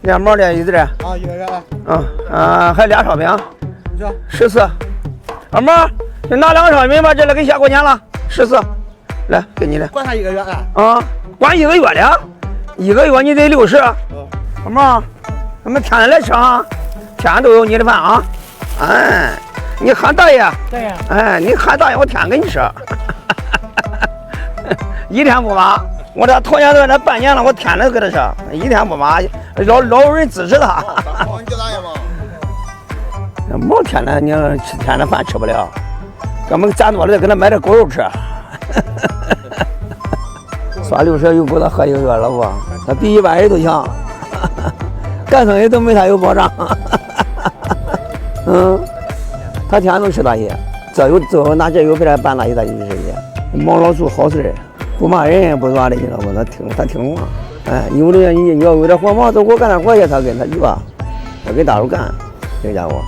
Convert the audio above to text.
2毛的一只啊，一个月啊。还俩烧饼。你说14。二毛，你拿2个烧饼把这给下过年了，14。来，给你的。管他1个月了。啊，管1个月了，1个月你得60。二毛，咱们天天来吃啊，天天都有你的饭啊。哎，你喊大爷。对呀。哎，你喊大爷，我天天给你吃。一天不骂，我这头年在这半年了，我天天给他吃，一天不骂，老有人支持他。你叫大爷吗？没天天你吃天天饭吃不了，咱们攒多了给他买点狗肉吃。刷60又够他喝1个月了不？他比一般人都强，干生意都没他有保障。他天天都吃大蟹，这有拿这有给他办大蟹，他就吃去。毛老鼠好事，不骂人不咋的，你知道不？他听话。哎，有的人你要有点黄毛，都给我干点活去，他跟他去吧，他跟大伙干，这家伙。